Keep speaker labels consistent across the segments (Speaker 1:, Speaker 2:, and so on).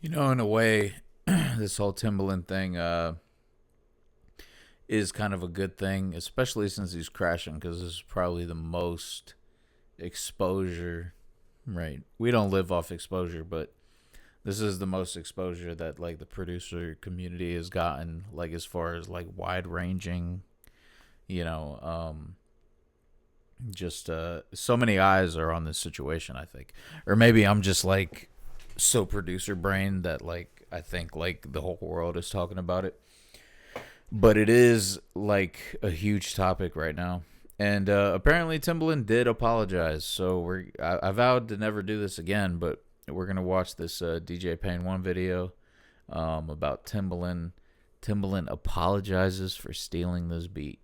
Speaker 1: You know, in a way, this whole Timbaland thing is kind of a good thing, especially since he's crashing, because this is probably the most exposure. Right, we don't live off exposure, but this is the most exposure that like the producer community has gotten, like as far as like wide ranging, you know, just so many eyes are on this situation, I think. Or maybe I'm just like so producer brain that like I think like the whole world is talking about it. But it is like a huge topic right now. And apparently Timbaland did apologize. So I vowed to never do this again, but we're gonna watch this DJ Pain One video about Timbaland. Timbaland apologizes for stealing this beat.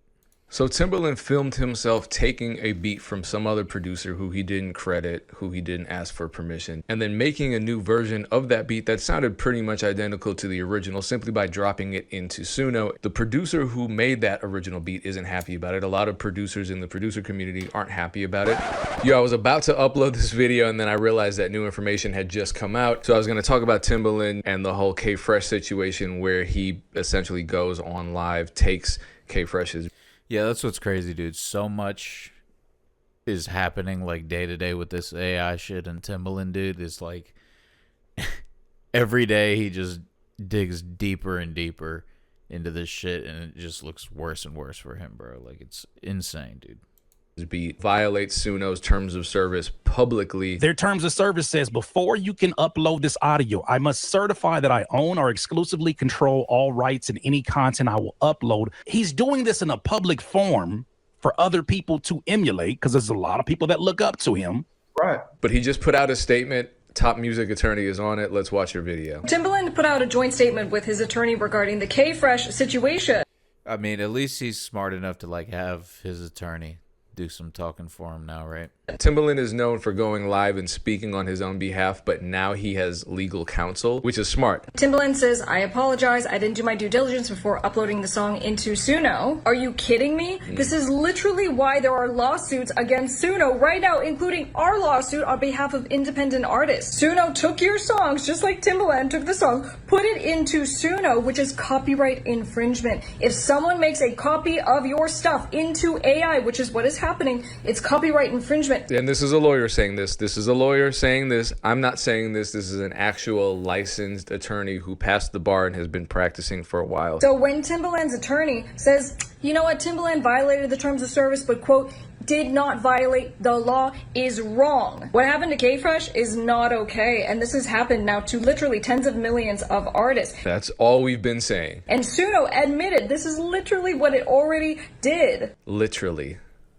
Speaker 2: So Timbaland filmed himself taking a beat from some other producer who he didn't credit, who he didn't ask for permission, and then making a new version of that beat that sounded pretty much identical to the original simply by dropping it into Suno. The producer who made that original beat isn't happy about it. A lot of producers in the producer community aren't happy about it. Yo, I was about to upload this video and then I realized that new information had just come out. So I was going to talk about Timbaland and the whole K-Fresh situation where he essentially goes on live, takes K-Fresh's.
Speaker 1: Yeah, that's what's crazy, dude. So much is happening like day to day with this AI shit, and Timbaland, dude, is like every day he just digs deeper and deeper into this shit, and it just looks worse and worse for him, bro. Like, it's insane, dude.
Speaker 2: Beat violates Suno's terms of service publicly.
Speaker 3: Their terms of service says before you can upload this audio, I must certify that I own or exclusively control all rights in any content I will upload. He's doing this in a public forum for other people to emulate because there's a lot of people that look up to him.
Speaker 2: Right. But he just put out a statement. Top music attorney is on it. Let's watch your video.
Speaker 4: Timbaland put out a joint statement with his attorney regarding the K-Fresh situation.
Speaker 1: I mean, at least he's smart enough to like have his attorney do some talking for him now, right?
Speaker 2: Timbaland is known for going live and speaking on his own behalf, but now he has legal counsel, which is smart.
Speaker 4: Timbaland says, I apologize. I didn't do my due diligence before uploading the song into Suno. Are you kidding me? This is literally why there are lawsuits against Suno right now, including our lawsuit on behalf of independent artists. Suno took your songs, just like Timbaland took the song, put it into Suno, which is copyright infringement. If someone makes a copy of your stuff into AI, which is what is happening, it's copyright infringement.
Speaker 2: And this is a lawyer saying this. This is a lawyer saying this. I'm not saying this. This is an actual licensed attorney who passed the bar and has been practicing for a while.
Speaker 4: So when Timbaland's attorney says, you know what, Timbaland violated the terms of service, but quote, did not violate the law, is wrong. What happened to K-Fresh is not okay, and this has happened now to literally tens of millions of artists.
Speaker 2: That's all we've been saying.
Speaker 4: And Suno admitted this is literally what it already did.
Speaker 2: Literally.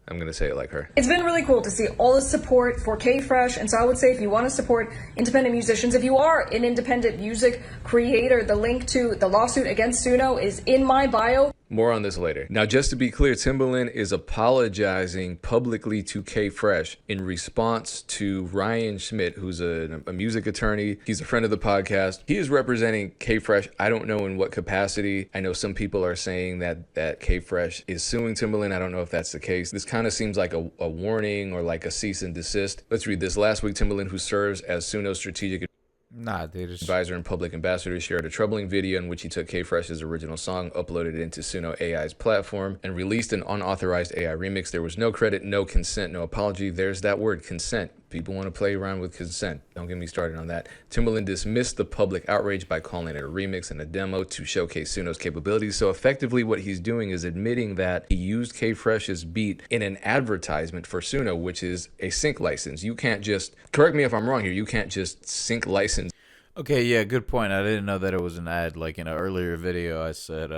Speaker 2: I'm going to say it like her.
Speaker 4: It's been really cool to see all the support for K-Fresh, and so I would say if you want to support independent musicians, if you are an independent music creator, the link to the lawsuit against Suno is in my bio.
Speaker 2: More on this later. Now, just to be clear, Timbaland is apologizing publicly to K-Fresh in response to Ryan Schmidt, who's a music attorney. He's a friend of the podcast. He is representing K-Fresh. I don't know in what capacity. I know some people are saying that K-Fresh is suing Timbaland. I don't know if that's the case. This kind of seems like a warning or like a cease and desist. Let's read this. Last week, Timbaland, who serves as Suno's strategic advisor and public ambassador, shared a troubling video in which he took K-Fresh's original song, uploaded it into Suno AI's platform, and released an unauthorized AI remix. There was no credit, no consent, no apology. There's that word, consent. People want to play around with consent. Don't get me started on that. Timbaland dismissed the public outrage by calling it a remix and a demo to showcase Suno's capabilities. So effectively what he's doing is admitting that he used K-Fresh's beat in an advertisement for Suno, which is a sync license. You can't just, correct me if I'm wrong here, you can't just sync license.
Speaker 1: Okay, yeah, good point. I didn't know that it was an ad. Like in an earlier video, I said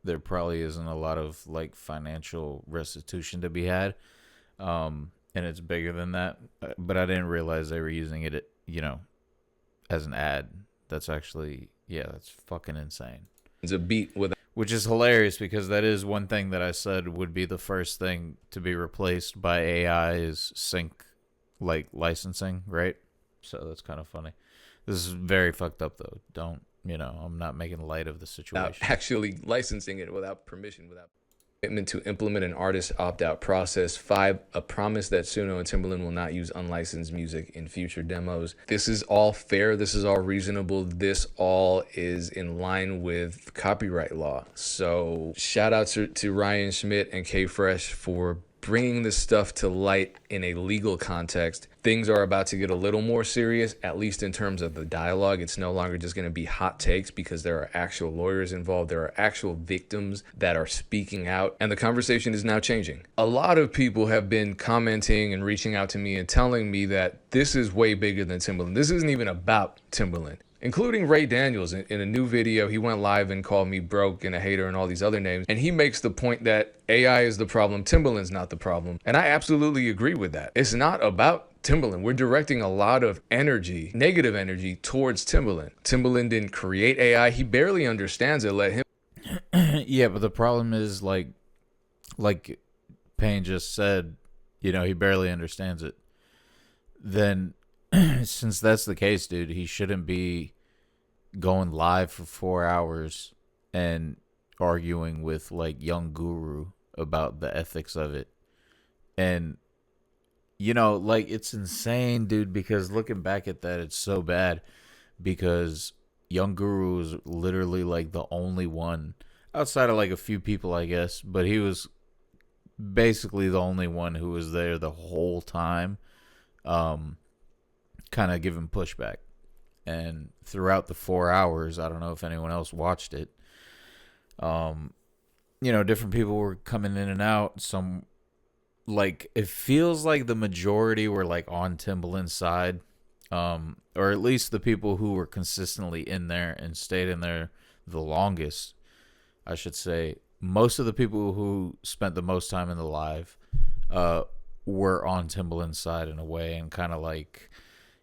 Speaker 1: there probably isn't a lot of like financial restitution to be had. And it's bigger than that, but I didn't realize they were using it, you know, as an ad. That's actually, yeah, that's fucking insane.
Speaker 2: It's a beat with,
Speaker 1: which is hilarious because that is one thing that I said would be the first thing to be replaced by AI is sync, like licensing, right? So that's kind of funny. This is very fucked up though. Don't, you know, I'm not making light of the situation.
Speaker 2: Actually licensing it without permission, without. Commitment to implement an artist opt-out process. 5, a promise that Suno and Timbaland will not use unlicensed music in future demos. This is all fair. This is all reasonable. This all is in line with copyright law. So shout out to Ryan Schmidt and K Fresh for bringing this stuff to light in a legal context. Things are about to get a little more serious, at least in terms of the dialogue. It's no longer just going to be hot takes because there are actual lawyers involved. There are actual victims that are speaking out, and the conversation is now changing. A lot of people have been commenting and reaching out to me and telling me that this is way bigger than Timbaland. This isn't even about Timbaland. Including Ray Daniels in a new video. He went live and called me broke and a hater and all these other names. And he makes the point that AI is the problem, Timbaland's not the problem. And I absolutely agree with that. It's not about Timbaland. We're directing a lot of energy, negative energy, towards Timbaland. Timbaland didn't create AI. He barely understands it. Let him.
Speaker 1: Yeah, but the problem is like Payne just said, you know, he barely understands it. Then since that's the case, dude, he shouldn't be going live for 4 hours and arguing with like young guru about the ethics of it. And you know, like, it's insane, dude, because looking back at that, it's so bad because young guru was literally like the only one outside of like a few people, I guess, but he was basically the only one who was there the whole time, kind of giving pushback. And throughout the 4 hours, I don't know if anyone else watched it, you know, different people were coming in and out. Some, like, it feels like the majority were like on Timbaland's side, or at least the people who were consistently in there and stayed in there the longest, I should say. Most of the people who spent the most time in the live were on Timbaland's side in a way, and kind of like,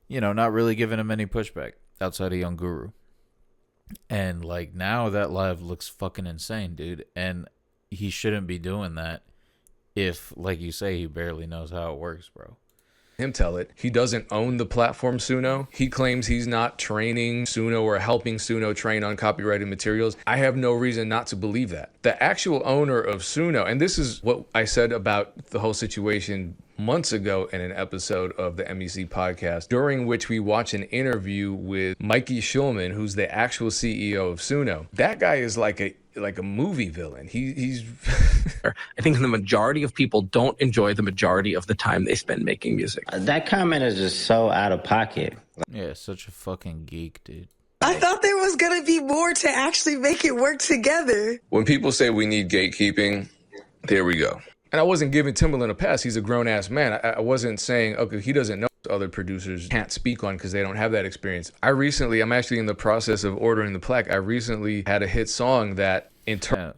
Speaker 1: you know, not really giving him any pushback outside of Young Guru. And like now that live looks fucking insane, dude. And he shouldn't be doing that if, like you say, he barely knows how it works, bro.
Speaker 2: Him tell it. He doesn't own the platform Suno. He claims he's not training Suno or helping Suno train on copyrighted materials. I have no reason not to believe that. The actual owner of Suno, and this is what I said about the whole situation months ago in an episode of the MEC podcast, during which we watch an interview with Mikey Schulman, who's the actual CEO of Suno. That guy is like a movie villain. He's
Speaker 5: I think the majority of people don't enjoy the majority of the time they spend making music.
Speaker 6: That comment is just so out of pocket.
Speaker 1: Yeah, such a fucking geek, dude.
Speaker 7: I thought there was going to be more to actually make it work together.
Speaker 2: When people say we need gatekeeping, there we go. And I wasn't giving Timbaland a pass. He's a grown-ass man. I wasn't saying, okay, he doesn't know other producers can't speak on because they don't have that experience. I'm actually in the process of ordering the plaque. I recently had a hit song that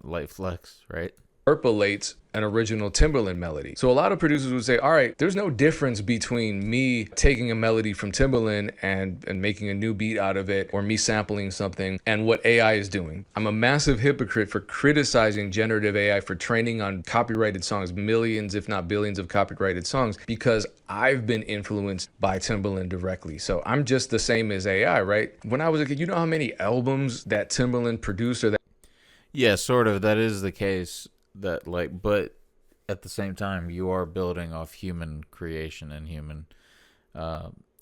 Speaker 1: Light Flex, right?
Speaker 2: interpolates an original Timbaland melody. So a lot of producers would say, all right, there's no difference between me taking a melody from Timbaland and making a new beat out of it, or me sampling something, and what AI is doing. I'm a massive hypocrite for criticizing generative AI for training on copyrighted songs, millions, if not billions of copyrighted songs, because I've been influenced by Timbaland directly. So I'm just the same as AI, right? When I was a kid, you know how many albums that Timbaland produced or that.
Speaker 1: Yeah, sort of. That is the case. That, like, but at the same time, you are building off human creation and human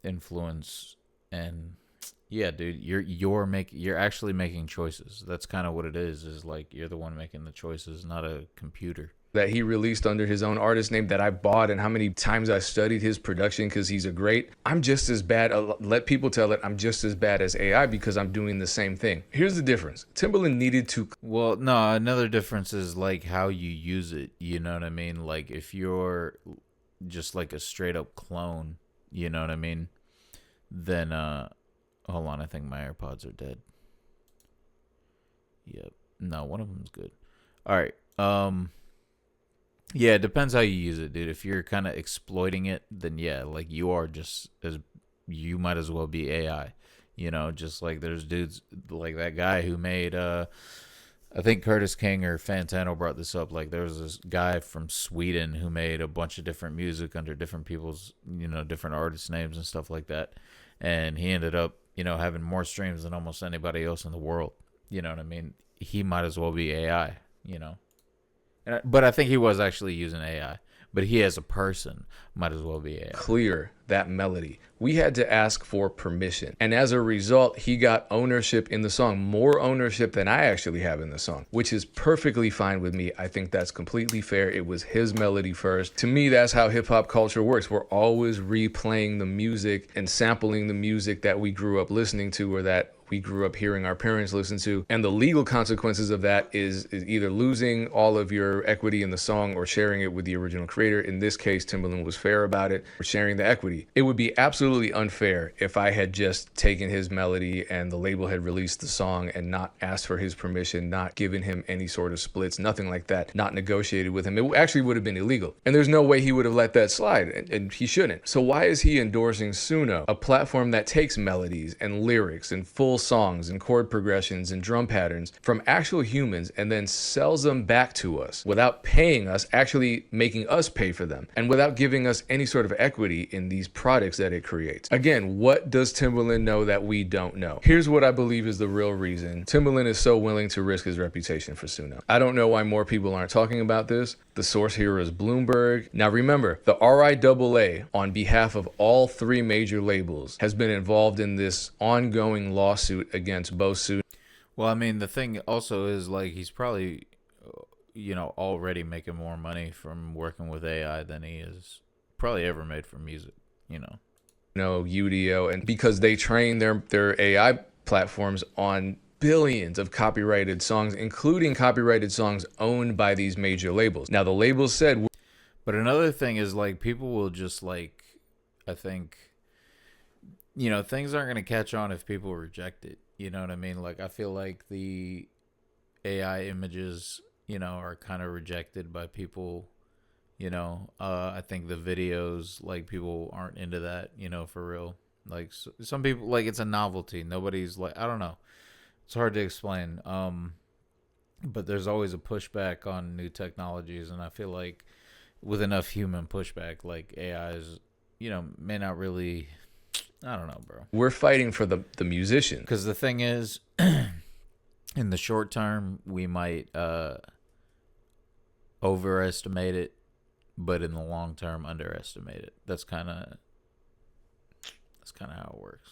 Speaker 1: influence, and yeah, dude, you're actually making choices. That's kind of what it is like you're the one making the choices, not a computer.
Speaker 2: That he released under his own artist name that I bought, and how many times I studied his production because he's a great. I'm just as bad. Let people tell it. I'm just as bad as AI because I'm doing the same thing. Here's the difference. Timbaland needed to.
Speaker 1: Well, no, another difference is like how you use it. You know what I mean? Like if you're just like a straight up clone, you know what I mean? Then hold on, I think my AirPods are dead. Yep. No, one of them's good. All right. Yeah, it depends how you use it, dude. If you're kind of exploiting it, then yeah, like you might as well be AI. You know, just like there's dudes like that guy who made I think Curtis King or Fantano brought this up. Like there was this guy from Sweden who made a bunch of different music under different people's, you know, different artist names and stuff like that. And he ended up, you know, having more streams than almost anybody else in the world. You know what I mean? He might as well be AI, you know. But I think he was actually using AI. But he as a person might as well be AI.
Speaker 2: Clear that melody. We had to ask for permission. And as a result, he got ownership in the song, more ownership than I actually have in the song, which is perfectly fine with me. I think that's completely fair. It was his melody first. To me, that's how hip hop culture works. We're always replaying the music and sampling the music that we grew up listening to or that we grew up hearing our parents listen to. And the legal consequences of that is either losing all of your equity in the song or sharing it with the original creator. In this case, Timbaland was fair about it, for sharing the equity. It would be absolutely unfair if I had just taken his melody and the label had released the song and not asked for his permission, not given him any sort of splits, nothing like that, not negotiated with him. It actually would have been illegal. And there's no way he would have let that slide, and he shouldn't. So why is he endorsing Suno, a platform that takes melodies and lyrics and full songs and chord progressions and drum patterns from actual humans and then sells them back to us without paying us, actually making us pay for them, and without giving us any sort of equity in these products that it creates? Again, what does Timbaland know that we don't know? Here's what I believe is the real reason Timbaland is so willing to risk his reputation for Suno. I don't know why more people aren't talking about this. The source here is Bloomberg. Now remember, the RIAA, on behalf of all three major labels, has been involved in this ongoing lawsuit against both Suno.
Speaker 1: Well, I mean, the thing also is, like, he's probably, already making more money from working with AI than he is probably ever made from music,
Speaker 2: UDO, and because they train their AI platforms on billions of copyrighted songs, including copyrighted songs owned by these major labels. Now, the labels said...
Speaker 1: But another thing is, like, people will just, like, I think, things aren't going to catch on if people reject it. You know what I mean? Like, I feel like the AI images, are kind of rejected by people, I think the videos, like, people aren't into that, for real. Like, some people, like, it's a novelty. Nobody's, like, I don't know. It's hard to explain. But there's always a pushback on new technologies, and I feel like with enough human pushback, like, AIs, may not really... I don't know, bro.
Speaker 2: We're fighting for the musician.
Speaker 1: Because the thing is, in the short term, we might overestimate it, but in the long term, underestimate it. That's kind of how it works.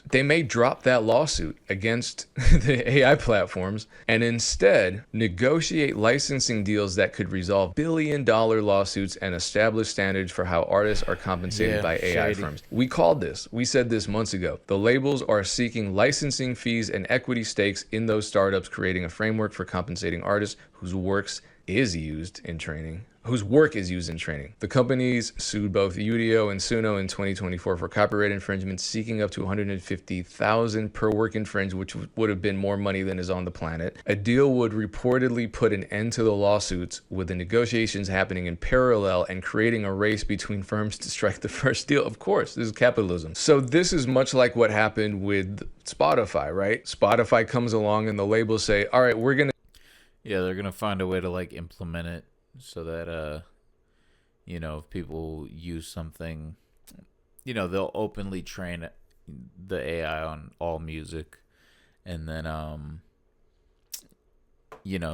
Speaker 2: They may drop that lawsuit against the AI platforms and instead negotiate licensing deals that could resolve billion-dollar lawsuits and establish standards for how artists are compensated by AI firms. We called this. We said this months ago. The labels are seeking licensing fees and equity stakes in those startups, creating a framework for compensating artists whose work is used in training. The companies sued both UDO and Suno in 2024 for copyright infringement, seeking up to $150,000 per work infringed, which would have been more money than is on the planet. A deal would reportedly put an end to the lawsuits, with the negotiations happening in parallel and creating a race between firms to strike the first deal. Of course, this is capitalism. So this is much like what happened with Spotify, right? Spotify comes along and the labels say, all right, we're going to...
Speaker 1: Yeah, they're going to find a way to, like, implement it so that, if people use something, they'll openly train the AI on all music. And then,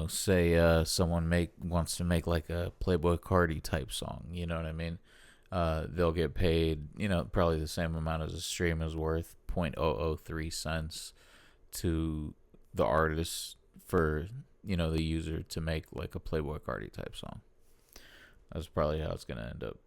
Speaker 1: say someone wants to make, like, a Playboy Cardi type song, you know what I mean? They'll get paid, probably the same amount as a stream is worth, 0.003 cents to the artist for... the user to make, like, a Playboy Cardi type song. That's probably how it's going to end up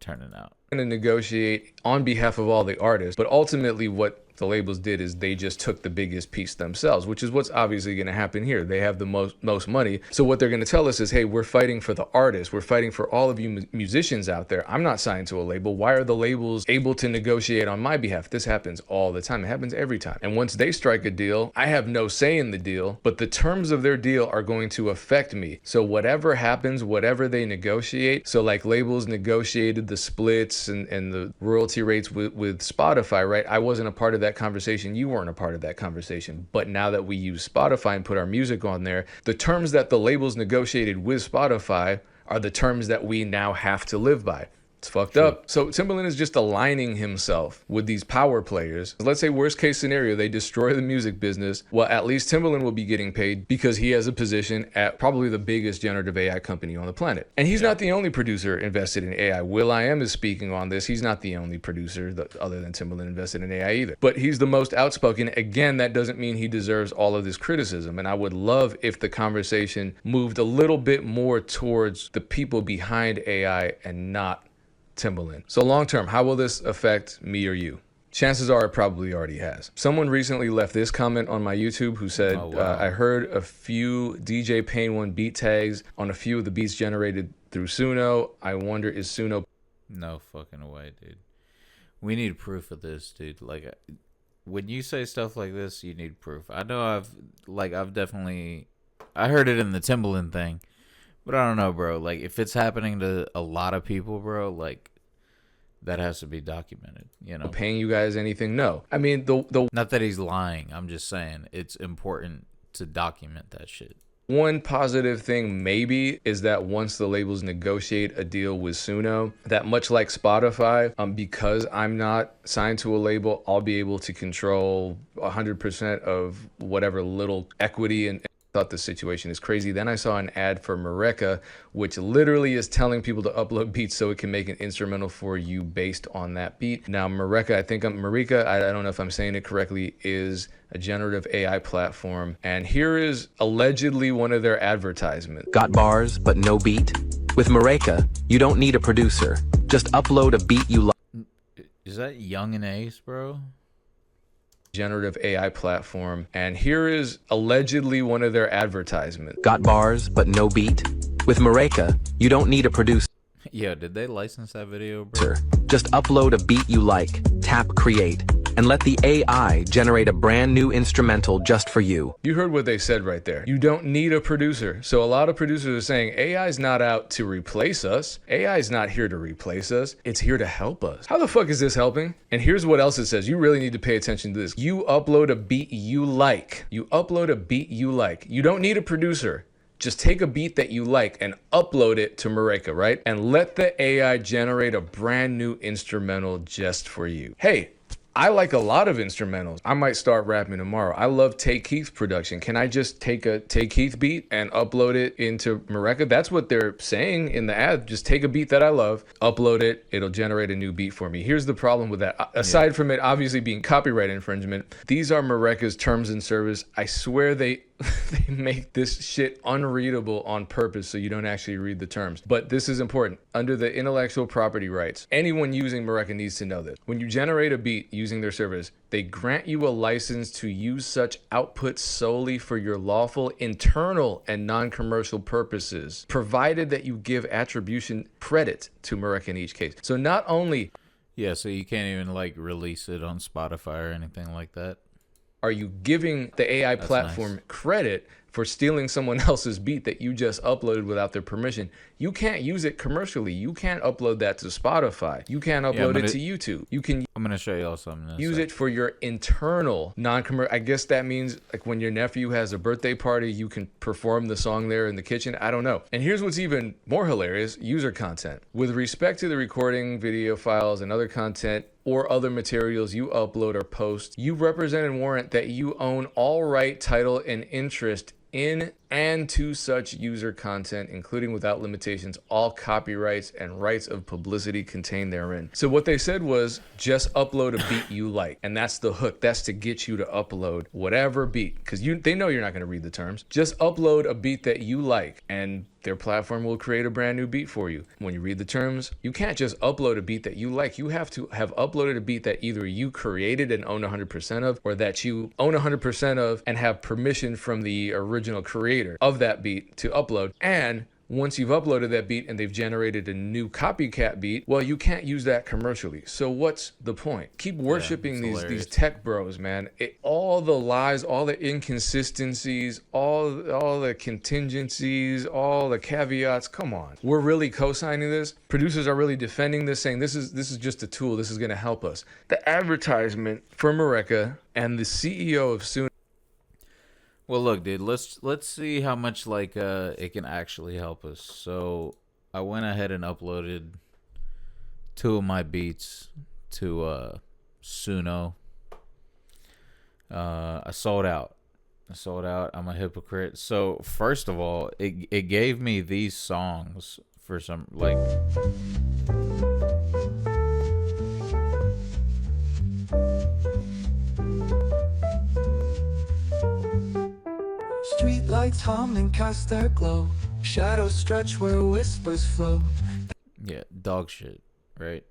Speaker 1: turning out.
Speaker 2: Going to negotiate on behalf of all the artists, but ultimately what the labels did is they just took the biggest piece themselves, which is what's obviously going to happen here. They have the most money. So what they're going to tell us is, hey, we're fighting for the artists. We're fighting for all of you musicians out there. I'm not signed to a label. Why are the labels able to negotiate on my behalf? This happens all the time. It happens every time. And once they strike a deal, I have no say in the deal, but the terms of their deal are going to affect me. So whatever happens, whatever they negotiate, so like labels negotiated the splits and the royalty rates with Spotify, right? I wasn't a part of that conversation. You weren't a part of that conversation. But now that we use Spotify and put our music on there, the terms that the labels negotiated with Spotify are the terms that we now have to live by. It's fucked up. So Timbaland is just aligning himself with these power players. Let's say worst case scenario, they destroy the music business. Well, at least Timbaland will be getting paid because he has a position at probably the biggest generative AI company on the planet. And he's not the only producer invested in AI. will.i.am is speaking on this. He's not the only producer other than Timbaland invested in AI either. But he's the most outspoken. Again, that doesn't mean he deserves all of this criticism. And I would love if the conversation moved a little bit more towards the people behind AI and not Timbaland. So long term, how will this affect me or you? Chances are it probably already has. Someone recently left this comment on my YouTube who said, I heard a few DJ Pain 1 beat tags on a few of the beats generated through Suno. I wonder, is Suno...
Speaker 1: No fucking way, dude. We need proof of this, dude. Like, when you say stuff like this, you need proof. I know I've definitely... I heard it in the Timbaland thing. But I don't know, bro. Like, if it's happening to a lot of people, bro, like, that has to be documented, you know?
Speaker 2: Paying you guys anything? No. I mean,
Speaker 1: Not that he's lying. I'm just saying it's important to document that shit.
Speaker 2: One positive thing maybe is that once the labels negotiate a deal with Suno, that much like Spotify, because I'm not signed to a label, I'll be able to control 100% of whatever little equity and thought the situation is crazy. Then I saw an ad for m.reck, which literally is telling people to upload beats so it can make an instrumental for you based on that beat. Now, m.reck, I don't know if I'm saying it correctly, is a generative AI platform. And here is allegedly one of their advertisements.
Speaker 5: Got bars, but no beat? With m.reck, you don't need a producer. Just upload a beat you like.
Speaker 1: Is that Young and Ace, bro?
Speaker 2: Generative AI platform. And here is allegedly one of their advertisements.
Speaker 5: Got bars, but no beat? With m.reck, you don't need a producer.
Speaker 1: Yo, did they license that video, bro?
Speaker 5: Just upload a beat you like, tap create, and let the AI generate a brand new instrumental just for you.
Speaker 2: You heard what they said right there. You don't need a producer. So a lot of producers are saying AI is not out to replace us. AI is not here to replace us. It's here to help us. How the fuck is this helping? And here's what else it says. You really need to pay attention to this. You upload a beat you like. You upload a beat you like. You don't need a producer. Just take a beat that you like and upload it to m.reck, right? And let the AI generate a brand new instrumental just for you. Hey, I like a lot of instrumentals. I might start rapping tomorrow. I love Take Keith's production. Can I just take a Take Keith beat and upload it into m.reck? That's what they're saying in the ad. Just take a beat that I love, upload it. It'll generate a new beat for me. Here's the problem with that. Aside from it obviously being copyright infringement, these are m.reck's terms and service. I swear they make this shit unreadable on purpose so you don't actually read the terms. But this is important. Under the intellectual property rights, anyone using m.reck needs to know this. When you generate a beat using their service, they grant you a license to use such output solely for your lawful internal and non-commercial purposes, provided that you give attribution credit to m.reck in each case. So not only...
Speaker 1: Yeah, so you can't even, like, release it on Spotify or anything like that.
Speaker 2: Are you giving the AI platform credit for stealing someone else's beat that you just uploaded without their permission? You can't use it commercially. You can't upload that to Spotify. You can't upload it to YouTube.
Speaker 1: I'm gonna show y'all something.
Speaker 2: Use it for your internal non-commercial. I guess that means like when your nephew has a birthday party, you can perform the song there in the kitchen. I don't know. And here's what's even more hilarious: user content. With respect to the recording, video files, and other content or other materials you upload or post, you represent and warrant that you own all right, title, and interest in and to such user content, including without limitations, all copyrights and rights of publicity contained therein. So what they said was just upload a beat you like. And that's the hook. That's to get you to upload whatever beat, because they know you're not going to read the terms. Just upload a beat that you like and their platform will create a brand new beat for you. When you read the terms, you can't just upload a beat that you like. You have to have uploaded a beat that either you created and own 100% of, or that you own 100% of and have permission from the original creator of that beat to upload. And once you've uploaded that beat and they've generated a new copycat beat, well, you can't use that commercially. So what's the point? Keep worshiping these tech bros, man. All the lies, all the inconsistencies, all the contingencies, all the caveats. Come on, we're really co-signing this. Producers are really defending this, saying this is just a tool. This is going to help us. The advertisement for m.reck and the CEO of Suno.
Speaker 1: Well, look, dude, let's see how much like it can actually help us. So I went ahead and uploaded two of my beats to Suno. I sold out. I'm a hypocrite. So first of all, it gave me these songs for some like.
Speaker 8: Street lights hum and cast their glow. Shadows stretch where whispers flow.
Speaker 1: Yeah, dog shit, right?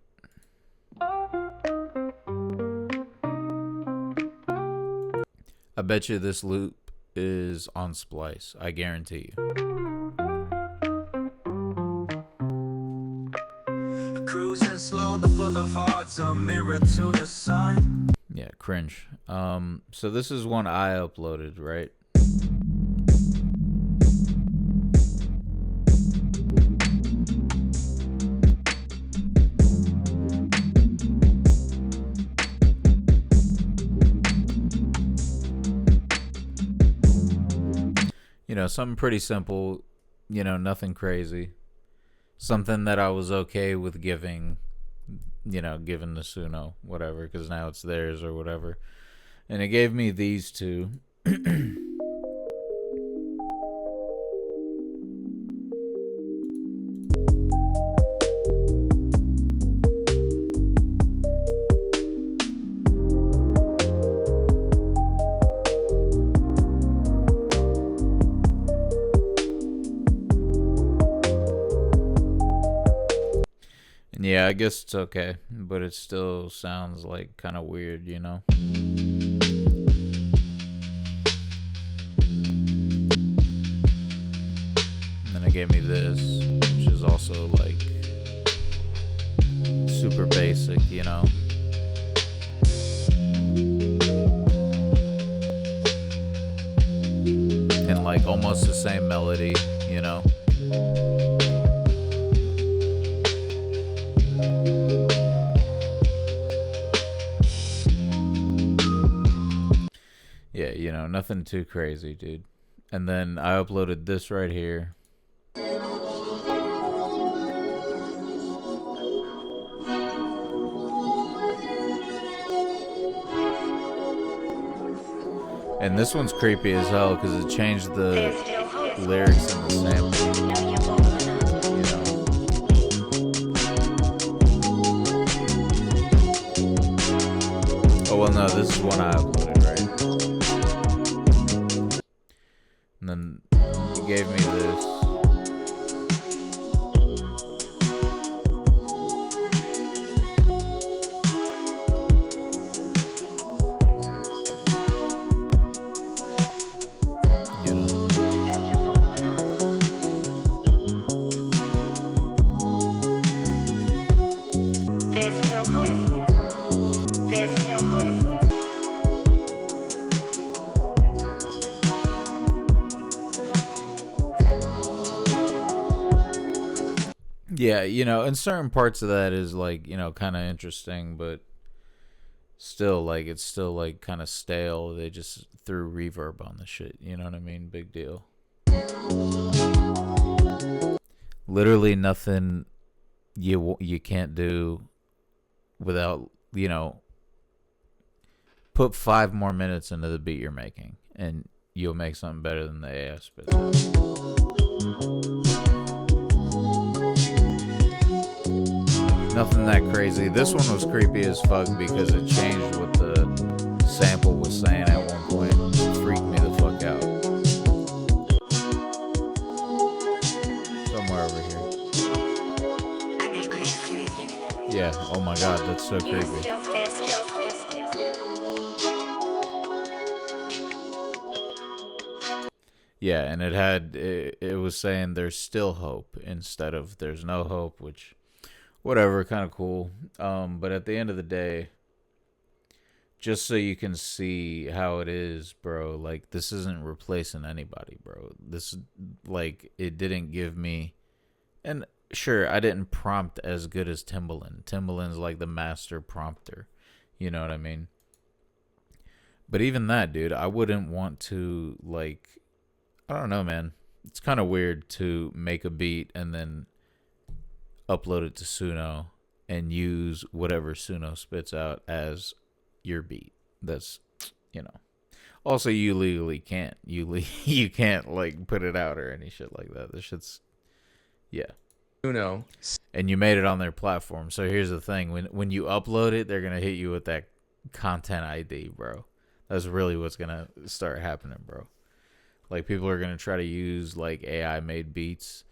Speaker 1: I bet you this loop is on Splice. I guarantee you.
Speaker 8: Cruising slow, the full of hearts, a mirror to the sun.
Speaker 1: Yeah, cringe. So this is one I uploaded, right? You know, something pretty simple, you know, nothing crazy. Something that I was okay with giving, you know, giving the Suno, whatever, because now it's theirs or whatever. And it gave me these two. Yeah, I guess it's okay, but it still sounds like kind of weird, you know? And then it gave me this, which is also like super basic, you know? And like almost the same melody, you know? Yeah, you know, nothing too crazy, dude. And then I uploaded this right here. And this one's creepy as hell because it changed the lyrics and the sample. You know. Oh, well, no, this is one I uploaded, right? And then he gave me this. You know. Yeah, you know, and certain parts of that is like, you know, kind of interesting, but still, like, it's still like kind of stale. They just threw reverb on the shit. You know what I mean? Big deal. Literally nothing you can't do without, you know, put 5 more minutes into the beat you're making, and you'll make something better than the AI spits out. Nothing that crazy. This one was creepy as fuck because it changed what the sample was saying at one point. It freaked me the fuck out. Somewhere over here. Yeah, oh my god, that's so creepy. Yeah, and it was saying there's still hope instead of there's no hope, which whatever, kind of cool. But at the end of the day, just so you can see how it is, bro, like, this isn't replacing anybody, bro. This, like, it didn't give me, and sure, I didn't prompt as good as Timbaland. Timbaland's like the master prompter, you know what I mean? But even that, dude, I wouldn't want to, like, I don't know, man. It's kind of weird to make a beat and then upload it to Suno and use whatever Suno spits out as your beat. That's, you know. Also, you legally can't. You can't like put it out or any shit like that. This shit's, yeah.
Speaker 2: Suno.
Speaker 1: And you made it on their platform. So here's the thing: when you upload it, they're gonna hit you with that content ID, bro. That's really what's gonna start happening, bro. Like, people are gonna try to use like AI made beats,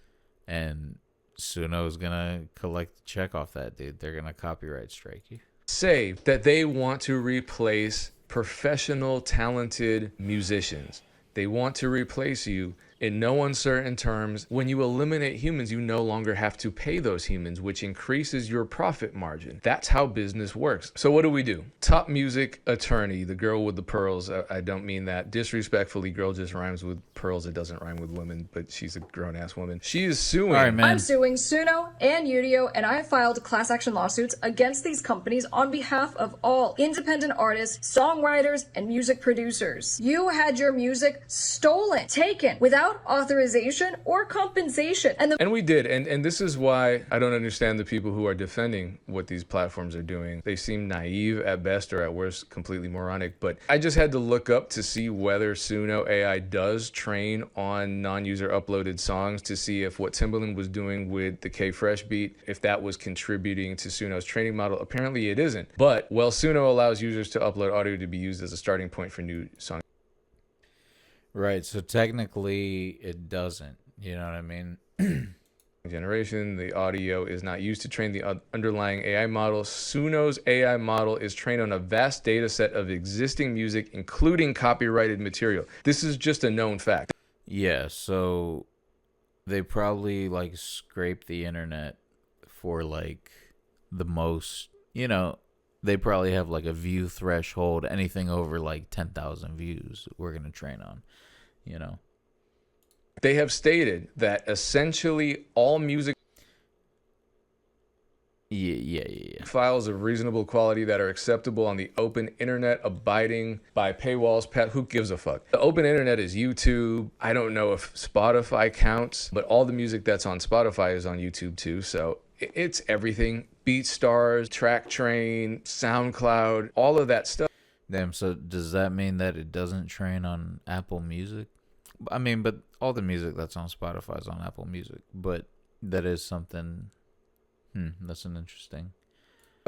Speaker 1: and Suno's gonna collect the check off that, dude. They're gonna copyright strike you.
Speaker 2: Say that they want to replace professional, talented musicians. They want to replace you in no uncertain terms. When you eliminate humans, you no longer have to pay those humans, which increases your profit margin. That's how business works. So what do? Top music attorney, the girl with the pearls. I don't mean that disrespectfully. Girl just rhymes with pearls. It doesn't rhyme with women, but she's a grown-ass woman. She is suing.
Speaker 1: All right, man.
Speaker 4: I'm suing Suno and Udio, and I have filed class action lawsuits against these companies on behalf of all independent artists, songwriters, and music producers. You had your music stolen, taken, without authorization or compensation.
Speaker 2: And we did. And this is why I don't understand the people who are defending what these platforms are doing. They seem naive at best, or at worst, completely moronic. But I just had to look up to see whether Suno AI does train on non-user uploaded songs, to see if what Timbaland was doing with the K-Fresh beat, if that was contributing to Suno's training model. Apparently it isn't. But, well, Suno allows users to upload audio to be used as a starting point for new songs.
Speaker 1: Right, so technically it doesn't. You know what I mean?
Speaker 2: Generation, the audio is not used to train the underlying AI model. Suno's AI model is trained on a vast data set of existing music, including copyrighted material. This is just a known fact.
Speaker 1: Yeah, so they probably like scrape the internet for like the most, you know, they probably have like a view threshold. Anything over like 10,000 views we're going to train on, you know.
Speaker 2: They have stated that essentially all music files of reasonable quality that are acceptable on the open internet, abiding by paywalls. Who gives a fuck? The open internet is YouTube. I don't know if Spotify counts, but all the music that's on Spotify is on YouTube too. So it's everything. BeatStars, Track Train, SoundCloud, all of that stuff.
Speaker 1: Damn, so does that mean that it doesn't train on Apple Music? I mean, but all the music that's on Spotify is on Apple Music. But that is something... that's an interesting...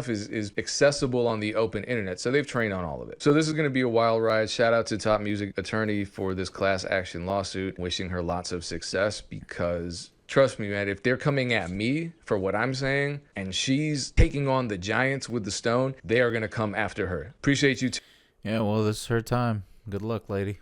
Speaker 2: is accessible on the open internet, so they've trained on all of it. So this is going to be a wild ride. Shout out to Top Music Attorney for this class action lawsuit. Wishing her lots of success, because... trust me, man, if they're coming at me for what I'm saying and she's taking on the giants with the stone, they are going to come after her. Appreciate you too.
Speaker 1: Yeah, well, this is her time. Good luck, lady.